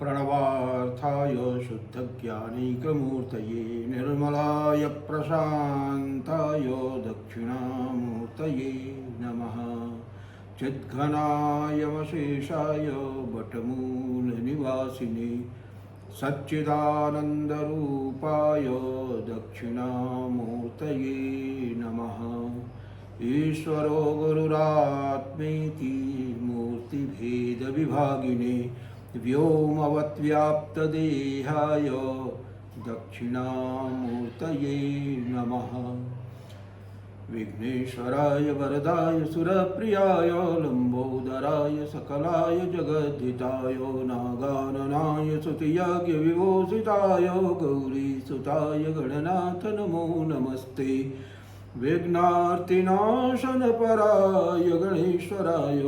प्रणवार्थाय शुद्धज्ञानैकमूर्तये निर्मलाय प्रशान्ताय दक्षिणामूर्तये नमः। चिद्घनायमशेषाय वटमूलनिवासिने सच्चिदानन्दरूपाय दक्षिणामूर्तये नमः। ईश्वरो गुरुरात्मेति मूर्तिभेदविभागिने व्योमवद्व्याप्तदेहाय दक्षिणामूर्तये नमः। विघ्नेश्वराय वरदाय सुरप्रियाय लंबोदराय सकलाय जगद्धिताय नागाननाय स्तुतियज्ञविभूषिताय गौरीसुताय गणनाथ नमो नमस्ते। विघ्नार्तिनाशनपराय गणेश्वराय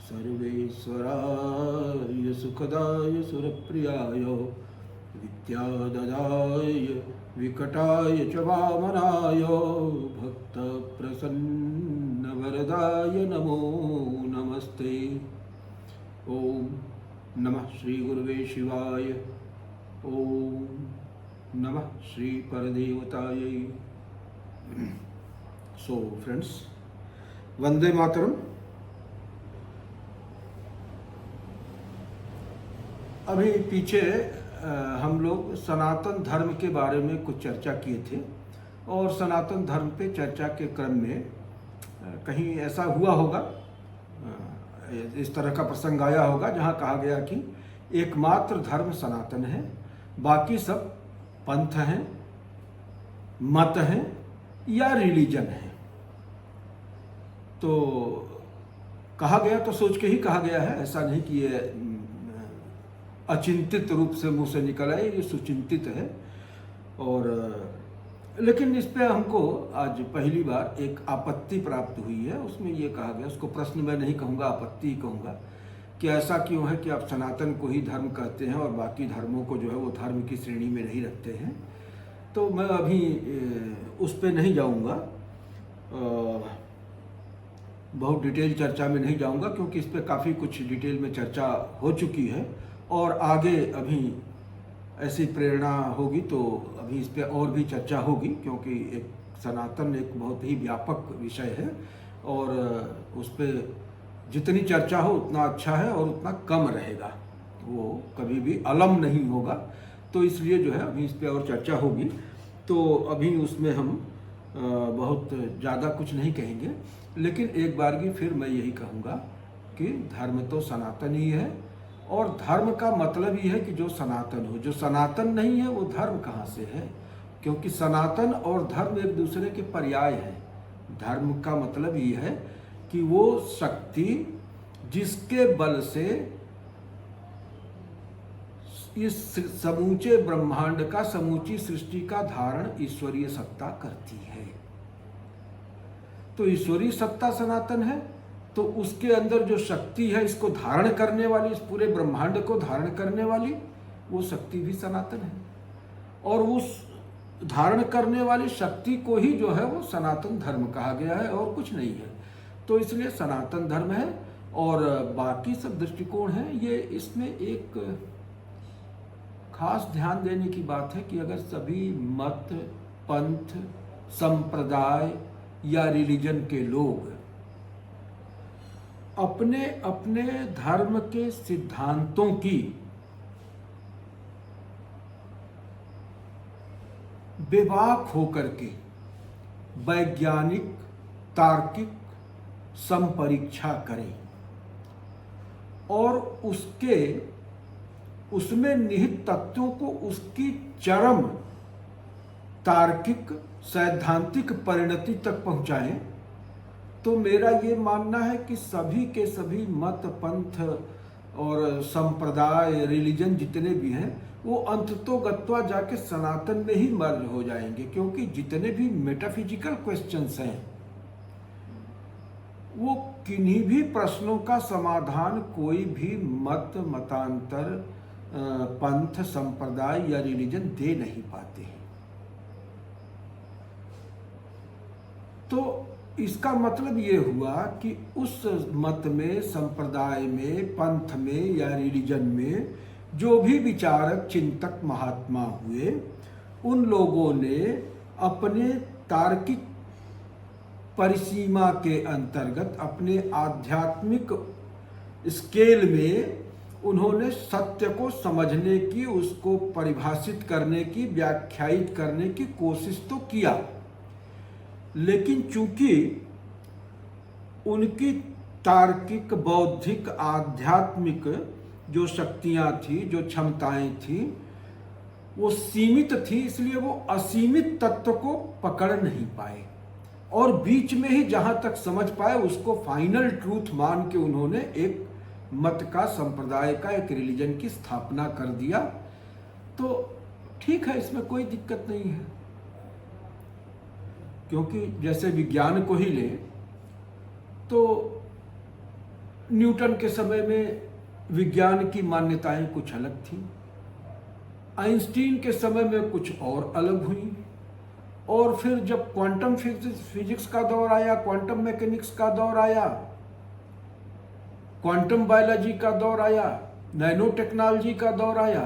सर्वेश्वराय सुखदाय सुरप्रियाय विद्याददाय विकटाय च वामनाय भक्तप्रसन्नवरदाय नमो नमस्ते। ओम नमः श्री गुरुवे शिवाय। ओम नमः श्री परदेवताय। So friends, Vande Mataram. अभी पीछे हम लोग सनातन धर्म के बारे में कुछ चर्चा किए थे और सनातन धर्म पे चर्चा के क्रम में कहीं ऐसा हुआ होगा, इस तरह का प्रसंग आया होगा जहाँ कहा गया कि एकमात्र धर्म सनातन है, बाकी सब पंथ हैं, मत हैं या रिलीजन है। तो कहा गया तो सोच के ही कहा गया है, ऐसा नहीं कि ये अचिंतित रूप से मुंह से निकल आए, ये सुचिंतित है। और लेकिन इस पे हमको आज पहली बार एक आपत्ति प्राप्त हुई है। उसमें ये कहा गया, उसको प्रश्न मैं नहीं कहूँगा, आपत्ति ही कहूँगा कि ऐसा क्यों है कि आप सनातन को ही धर्म कहते हैं और बाकी धर्मों को जो है वो धर्म की श्रेणी में नहीं रखते हैं। तो मैं अभी उस पे नहीं जाऊँगा, बहुत डिटेल चर्चा में नहीं जाऊँगा, क्योंकि इस पे काफ़ी कुछ डिटेल में चर्चा हो चुकी है और आगे अभी ऐसी प्रेरणा होगी तो अभी इस पे और भी चर्चा होगी, क्योंकि एक सनातन एक बहुत ही व्यापक विषय है और उस पे जितनी चर्चा हो उतना अच्छा है और उतना कम रहेगा, वो कभी भी अलम नहीं होगा। तो इसलिए जो है अभी इस पे और चर्चा होगी। तो अभी उसमें हम बहुत ज़्यादा कुछ नहीं कहेंगे, लेकिन एक बार की फिर मैं यही कहूँगा कि धर्म तो सनातन ही है और धर्म का मतलब ही है कि जो सनातन हो। जो सनातन नहीं है वो धर्म कहाँ से है, क्योंकि सनातन और धर्म एक दूसरे के पर्याय हैं। धर्म का मतलब ये है कि वो शक्ति जिसके बल से इस समूचे ब्रह्मांड का, समूची सृष्टि का धारण ईश्वरीय सत्ता करती है। तो ईश्वरीय सत्ता सनातन है, तो उसके अंदर जो शक्ति है इसको धारण करने वाली, इस पूरे ब्रह्मांड को धारण करने वाली, वो शक्ति भी सनातन है। और उस धारण करने वाली शक्ति को ही जो है वो सनातन धर्म कहा गया है और कुछ नहीं है। तो इसलिए सनातन धर्म है और बाकी सब दृष्टिकोण है। ये इसमें एक खास ध्यान देने की बात है कि अगर सभी मत, पंथ, संप्रदाय या रिलीजन के लोग अपने अपने धर्म के सिद्धांतों की बेबाक होकर के वैज्ञानिक, तार्किक संपरीक्षा करें और उसमें निहित तथ्यों को उसकी चरम तार्किक सैद्धांतिक परिणति तक पहुंचाएं, तो मेरा ये मानना है कि सभी के सभी मत, पंथ और संप्रदाय, रिलीजन जितने भी हैं वो अंततोगत्वा जाके सनातन में ही मर्ज हो जाएंगे। क्योंकि जितने भी मेटाफिजिकल क्वेश्चंस हैं वो किन्हीं भी प्रश्नों का समाधान कोई भी मत, मतांतर, पंथ, संप्रदाय या रिलीजन दे नहीं पाते हैं। तो इसका मतलब ये हुआ कि उस मत में, संप्रदाय में, पंथ में या रिलीजन में जो भी विचारक चिंतक महात्मा हुए, उन लोगों ने अपने तार्किक परिसीमा के अंतर्गत, अपने आध्यात्मिक स्केल में उन्होंने सत्य को समझने की, उसको परिभाषित करने की, व्याख्यायित करने की कोशिश तो किया, लेकिन चूंकि उनकी तार्किक, बौद्धिक, आध्यात्मिक जो शक्तियां थी, जो क्षमताएं थी, वो सीमित थी, इसलिए वो असीमित तत्व को पकड़ नहीं पाए और बीच में ही जहां तक समझ पाए उसको फाइनल ट्रूथ मान के उन्होंने एक मत का, संप्रदाय का, एक रिलीजन की स्थापना कर दिया। तो ठीक है, इसमें कोई दिक्कत नहीं है, क्योंकि जैसे विज्ञान को ही ले तो न्यूटन के समय में विज्ञान की मान्यताएं कुछ अलग थी, आइंस्टीन के समय में कुछ और अलग हुई, और फिर जब क्वांटम फिजिक्स का दौर आया, क्वांटम मैकेनिक्स का दौर आया, क्वांटम बायोलॉजी का दौर आया, नैनो टेक्नोलॉजी का दौर आया,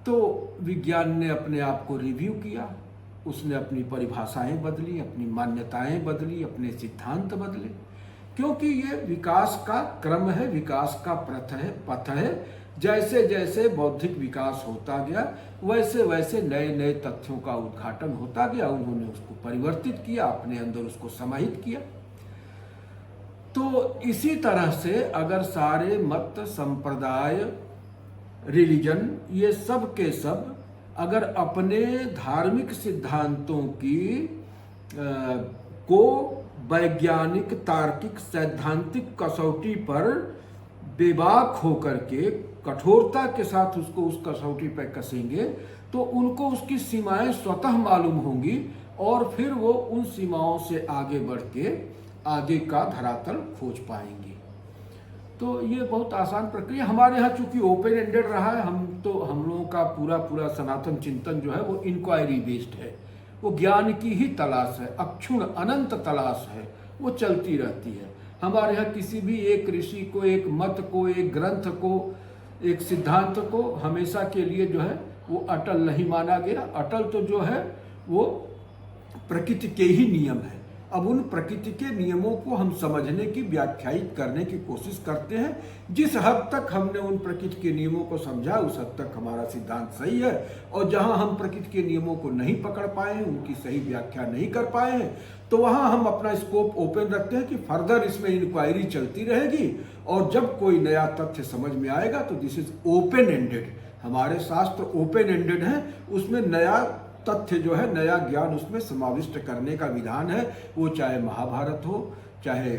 तो विज्ञान ने अपने आप को रिव्यू किया, उसने अपनी परिभाषाएं बदली, अपनी मान्यताएं बदली, अपने सिद्धांत बदले, क्योंकि ये विकास का क्रम है, विकास का पथ है। जैसे जैसे बौद्धिक विकास होता गया, वैसे वैसे नए नए तथ्यों का उद्घाटन होता गया, उन्होंने उसको परिवर्तित किया, अपने अंदर उसको समाहित किया। तो इसी तरह से अगर सारे मत, संप्रदाय, रिलीजन, ये सब के सब अगर अपने धार्मिक सिद्धांतों की को वैज्ञानिक, तार्किक, सैद्धांतिक कसौटी पर बेबाक होकर के कठोरता के साथ उसको उस कसौटी पर कसेंगे, तो उनको उसकी सीमाएं स्वतः मालूम होंगी और फिर वो उन सीमाओं से आगे बढ़ के आगे का धरातल खोज पाएंगे। तो ये बहुत आसान प्रक्रिया। हमारे यहाँ चूंकि ओपन एंडेड रहा है, हम लोगों का पूरा सनातन चिंतन जो है वो इंक्वायरी बेस्ड है, वो ज्ञान की ही तलाश है, अक्षुण अनंत तलाश है, वो चलती रहती है। हमारे यहाँ किसी भी एक ऋषि को, एक मत को, एक ग्रंथ को, एक सिद्धांत को हमेशा के लिए जो है वो अटल नहीं माना गया। अटल तो जो है वो प्रकृति के ही नियम है। अब उन प्रकृति के नियमों को हम समझने की, व्याख्यायित करने की कोशिश करते हैं। जिस हद तक हमने उन प्रकृति के नियमों को समझा, उस हद तक हमारा सिद्धांत सही है, और जहां हम प्रकृति के नियमों को नहीं पकड़ पाए हैं, उनकी सही व्याख्या नहीं कर पाए हैं, तो वहां हम अपना स्कोप ओपन रखते हैं कि फर्दर इसमें इंक्वायरी चलती रहेगी, और जब कोई नया तथ्य समझ में आएगा तो दिस इज ओपन एंडेड। हमारे शास्त्र ओपन एंडेड हैं, उसमें नया तथ्य जो है, नया ज्ञान उसमें समाविष्ट करने का विधान है। वो चाहे महाभारत हो, चाहे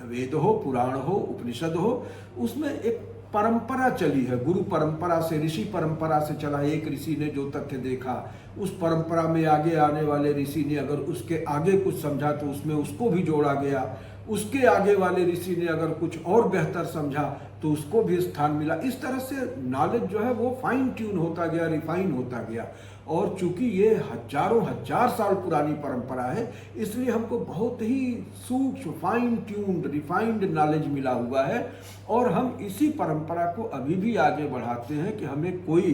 वेद हो, पुराण हो, उपनिषद हो, उसमें एक परंपरा चली है, गुरु परंपरा से, ऋषि परंपरा से चला। एक ऋषि ने जो तथ्य देखा, उस परंपरा में आगे आने वाले ऋषि ने अगर उसके आगे कुछ समझा तो उसमें उसको भी जोड़ा गया, उसके आगे वाले ऋषि ने अगर कुछ और बेहतर समझा तो उसको भी स्थान मिला। इस तरह से नॉलेज जो है वो फाइन ट्यून होता गया, रिफाइन होता गया। और चूंकि ये हजारों हजार साल पुरानी परंपरा है, इसलिए हमको बहुत ही सूक्ष्म, फाइन ट्यून्ड, रिफाइंड नॉलेज मिला हुआ है, और हम इसी परंपरा को अभी भी आगे बढ़ाते हैं कि हमें कोई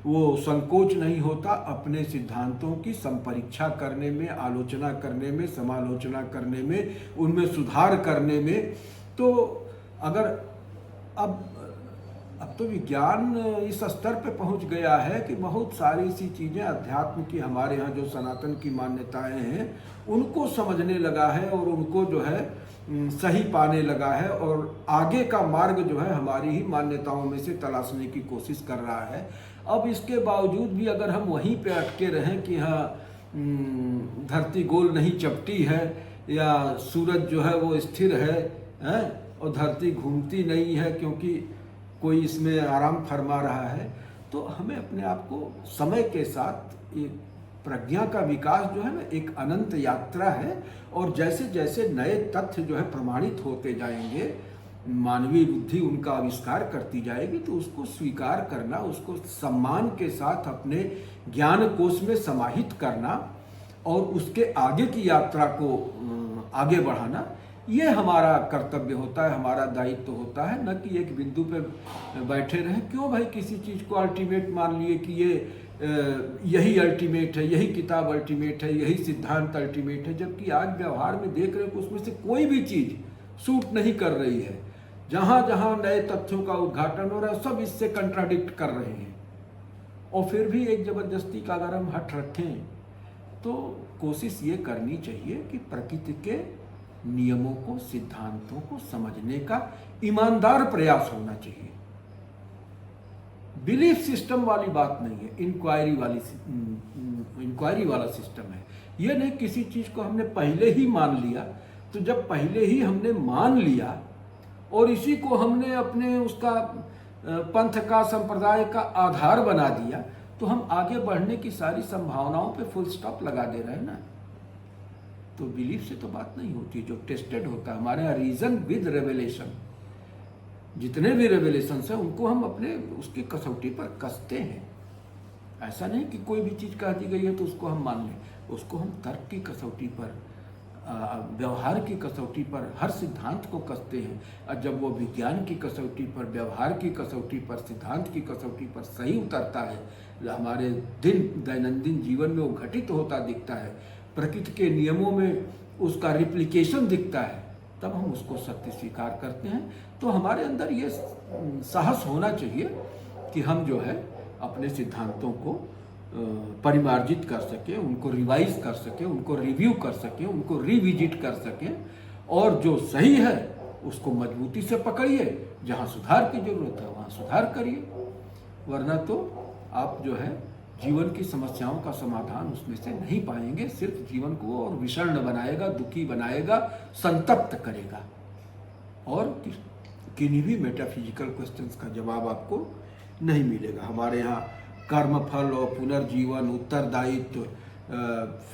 वो संकोच नहीं होता अपने सिद्धांतों की संपरीक्षा करने में, आलोचना करने में, समालोचना करने में, उनमें सुधार करने में। तो अगर अब तो विज्ञान इस स्तर पे पहुंच गया है कि बहुत सारी सी चीज़ें अध्यात्म की, हमारे यहाँ जो सनातन की मान्यताएं हैं, उनको समझने लगा है और उनको जो है सही पाने लगा है, और आगे का मार्ग जो है हमारी ही मान्यताओं में से तलाशने की कोशिश कर रहा है। अब इसके बावजूद भी अगर हम वहीं पे अटके रहें कि हाँ धरती गोल नहीं चपटी है, या सूरज जो है वो स्थिर है, और धरती घूमती नहीं है क्योंकि कोई इसमें आराम फरमा रहा है, तो हमें अपने आप को समय के साथ एक प्रज्ञा का विकास जो है ना, एक अनंत यात्रा है, और जैसे जैसे नए तथ्य जो है प्रमाणित होते जाएंगे, मानवीय बुद्धि उनका आविष्कार करती जाएगी, तो उसको स्वीकार करना, उसको सम्मान के साथ अपने ज्ञान कोश में समाहित करना और उसके आगे की यात्रा को आगे बढ़ाना, ये हमारा कर्तव्य होता है, हमारा दायित्व होता है, न कि एक बिंदु पे बैठे रहें। क्यों भाई किसी चीज़ को अल्टीमेट मान लिए कि ये यही अल्टीमेट है, यही किताब अल्टीमेट है, यही सिद्धांत अल्टीमेट है, जबकि आज व्यवहार में देख रहे हो कि उसमें से कोई भी चीज़ सूट नहीं कर रही है। जहाँ जहाँ नए तथ्यों का उद्घाटन हो रहा है, सब इससे कंट्राडिक्ट कर रहे हैं। और फिर भी एक ज़बरदस्ती का अगर हम हट रखें तो कोशिश ये करनी चाहिए कि प्रकृति के नियमों को, सिद्धांतों को समझने का ईमानदार प्रयास होना चाहिए। बिलीफ सिस्टम वाली बात नहीं है, इंक्वायरी वाला सिस्टम है। ये नहीं किसी चीज़ को हमने पहले ही मान लिया, तो जब पहले ही हमने मान लिया और इसी को हमने अपने उसका पंथ का, संप्रदाय का आधार बना दिया, तो हम आगे बढ़ने की सारी संभावनाओं पे फुल स्टॉप लगा दे रहे हैं ना। तो बिलीफ से तो बात नहीं होती, जो टेस्टेड होता है। हमारे यहाँ रीजन विद रेवलेशन, जितने भी रेवलेशंस हैं उनको हम अपने उसकी कसौटी पर कसते हैं। ऐसा नहीं कि कोई भी चीज़ कह दी गई है तो उसको हम मान लें, उसको हम तर्क की कसौटी पर, व्यवहार की कसौटी पर हर सिद्धांत को कसते हैं। और जब वो विज्ञान की कसौटी पर, व्यवहार की कसौटी पर, सिद्धांत की कसौटी पर सही उतरता है, हमारे दैनंदिन जीवन में वो घटित होता दिखता है, प्रकृति के नियमों में उसका रिप्लिकेशन दिखता है, तब हम उसको सत्य स्वीकार करते हैं। तो हमारे अंदर ये साहस होना चाहिए कि हम जो है अपने सिद्धांतों को परिमार्जित कर सकें, उनको रिवाइज कर सकें, उनको रिव्यू कर सकें, उनको रिविजिट कर सकें, और जो सही है उसको मजबूती से पकड़िए, जहाँ सुधार की जरूरत है वहाँ सुधार करिए। वरना तो आप जो है जीवन की समस्याओं का समाधान उसमें से नहीं पाएंगे, सिर्फ जीवन को और विषर्ण बनाएगा, दुखी बनाएगा, संतप्त करेगा, और किन्हीं भी मेटाफिजिकल क्वेश्चंस का जवाब आपको नहीं मिलेगा। हमारे यहाँ कर्मफल और पुनर्जीवन, उत्तरदायित्व,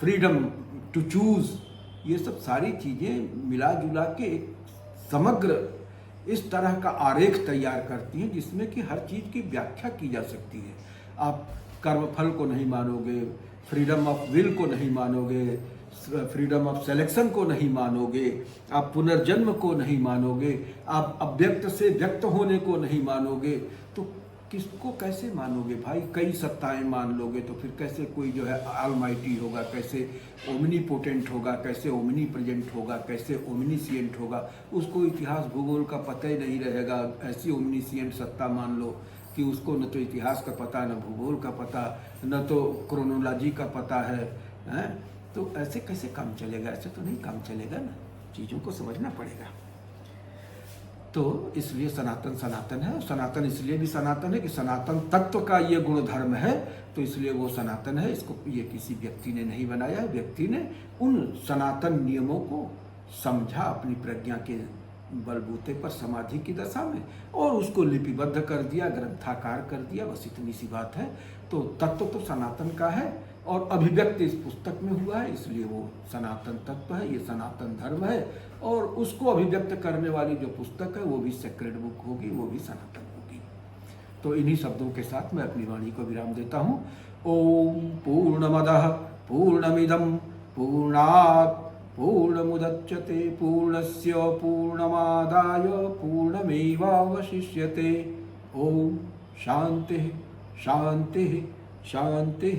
फ्रीडम टू चूज, ये सब सारी चीज़ें मिला जुला के एक समग्र इस तरह का आरेख तैयार करती हैं जिसमें कि हर चीज़ की व्याख्या की जा सकती है। आप कर्मफल को नहीं मानोगे, फ्रीडम ऑफ विल को नहीं मानोगे, फ्रीडम ऑफ सिलेक्शन को नहीं मानोगे, आप पुनर्जन्म को नहीं मानोगे, आप अव्यक्त से व्यक्त होने को नहीं मानोगे, तो किसको कैसे मानोगे भाई? कई सत्ताएं मान लोगे तो फिर कैसे कोई जो है ऑलमाइटी होगा, कैसे ओमनीपोटेंट होगा, कैसे ओमनी प्रेजेंट होगा, कैसे ओमनीसिएंट होगा? उसको इतिहास भूगोल का पता ही नहीं रहेगा। ऐसी ओमनीसिएंट सत्ता मान लो कि उसको न तो इतिहास का पता, न भूगोल का पता, न तो क्रोनोलॉजी का पता है? तो ऐसे कैसे काम चलेगा? ऐसे तो नहीं काम चलेगा ना, चीज़ों को समझना पड़ेगा। तो इसलिए सनातन सनातन है। सनातन इसलिए भी सनातन है कि सनातन तत्व का ये गुणधर्म है, तो इसलिए वो सनातन है। इसको ये किसी व्यक्ति ने नहीं बनाया है, व्यक्ति ने उन सनातन नियमों को समझा अपनी प्रज्ञा के बलबूते पर समाधि की दशा में, और उसको लिपिबद्ध कर दिया, ग्रंथाकार कर दिया, बस इतनी सी बात है। तो तत्व तो सनातन का है और अभिव्यक्त इस पुस्तक में हुआ है, इसलिए वो सनातन तत्व है, ये सनातन धर्म है। और उसको अभिव्यक्त करने वाली जो पुस्तक है वो भी सेक्रेड बुक होगी, वो भी सनातन होगी। तो इन्हीं शब्दों के साथ मैं अपनी वाणी को विराम देता हूँ। ओम पूर्णमदः पूर्णमिदं पूर्णात् पूर्णमुदच्यते पूर्णस्य पूर्णमादाय पूर्णमेवावशिष्यते। ओम शांति शांति शांति।